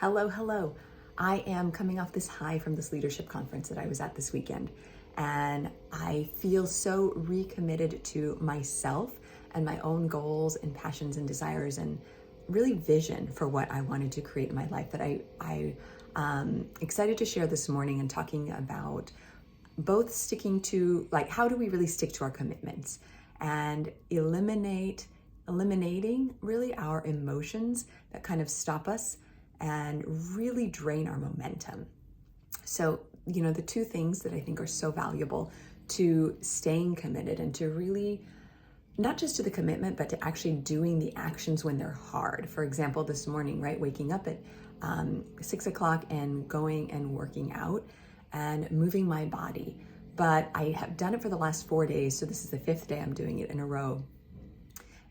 Hello, hello. I am coming off this high from this leadership conference that I was at this weekend, and I feel so recommitted to myself and my own goals and passions and desires and really vision for what I wanted to create in my life that I excited to share this morning and talking about both sticking to, like, how do we really stick to our commitments and eliminating really our emotions that kind of stop us and really drain our momentum. So, the two things that I think are so valuable to staying committed and to really, not just to the commitment, but to actually doing the actions when they're hard. For example, this morning, right, waking up at 6 o'clock and going and working out and moving my body. But I have done it for the last 4 days. So this is the 5th day I'm doing it in a row.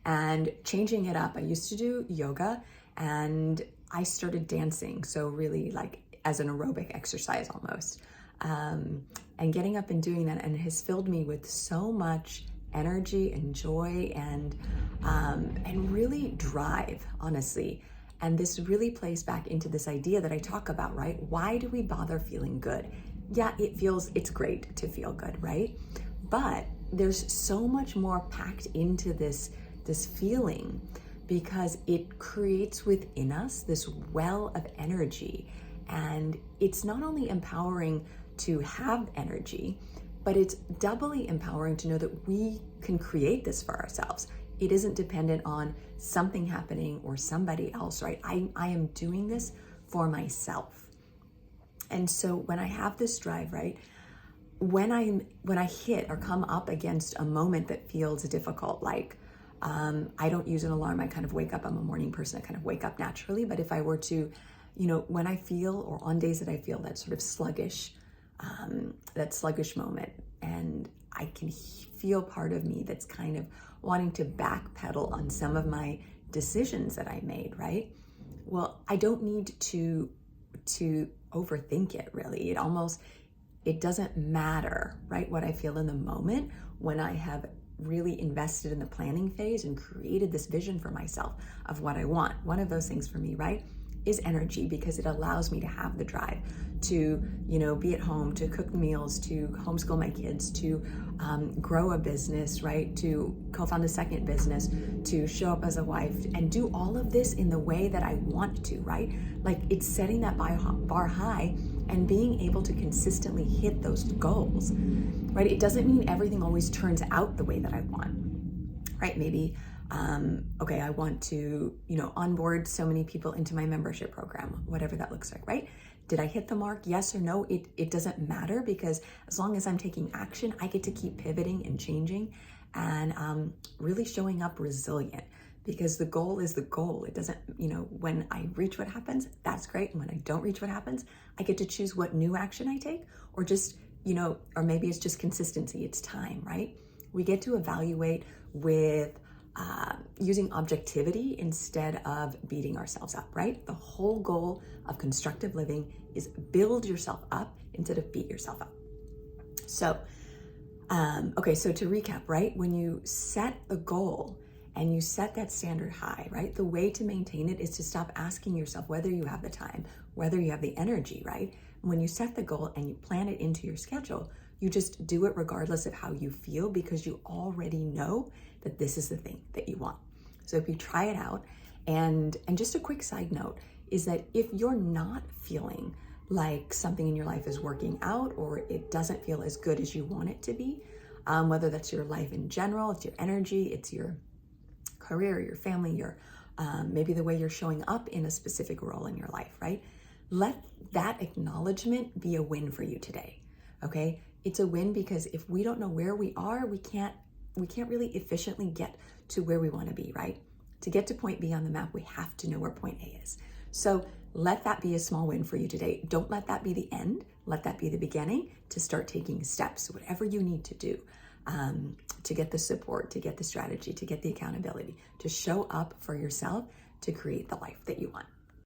And changing it up. I used to do yoga and I started dancing. So really like as an aerobic exercise almost. And getting up and doing that, and it has filled me with so much energy and joy and really drive, honestly. And this really plays back into this idea that I talk about, right? Why do we bother feeling good? Yeah, it's great to feel good, right? But there's so much more packed into this feeling, because it creates within us this well of energy. And it's not only empowering to have energy, but it's doubly empowering to know that we can create this for ourselves. It isn't dependent on something happening or somebody else, right? I am doing this for myself. And so when I have this drive, right, when I hit or come up against a moment that feels difficult, like I don't use an alarm, I kind of wake up. I'm a morning person, I kind of wake up naturally. But if I were to, when I feel, or on days that I feel that sort of sluggish moment, and I can feel part of me that's kind of wanting to backpedal on some of my decisions that I made, right? Well, I don't need to overthink it, really. It doesn't matter, right, what I feel in the moment when I have really invested in the planning phase and created this vision for myself of what I want. One of those things for me, right, is energy, because it allows me to have the drive to, be at home, to cook meals, to homeschool my kids, to grow a business, right, to co-found a second business, to show up as a wife and do all of this in the way that I want to, right? Like, it's setting that bar high and being able to consistently hit those goals, right? It doesn't mean everything always turns out the way that I want, right? Maybe, I want to, onboard so many people into my membership program, whatever that looks like, right? Did I hit the mark? Yes or no? It doesn't matter, because as long as I'm taking action, I get to keep pivoting and changing and really showing up resilient, because the goal is the goal. It doesn't, when I reach what happens, that's great. And when I don't reach what happens, I get to choose what new action I take, or just, or maybe it's just consistency. It's time, right? We get to evaluate with using objectivity instead of beating ourselves up, right? The whole goal of constructive living is build yourself up instead of beat yourself up. So, so to recap, right? When you set a goal and you set that standard high, right? The way to maintain it is to stop asking yourself whether you have the time, whether you have the energy, right? When you set the goal and you plan it into your schedule, you just do it regardless of how you feel, because you already know that this is the thing that you want. So if you try it out, and just a quick side note is that if you're not feeling like something in your life is working out, or it doesn't feel as good as you want it to be, whether that's your life in general, it's your energy, it's your career, your family, your maybe the way you're showing up in a specific role in your life, right? Let that acknowledgement be a win for you today, okay? It's a win, because if we don't know where we are, we can't really efficiently get to where we want to be, right? To get to point B on the map, we have to know where point A is. So let that be a small win for you today. Don't let that be the end. Let that be the beginning to start taking steps, whatever you need to do, to get the support, to get the strategy, to get the accountability, to show up for yourself, to create the life that you want.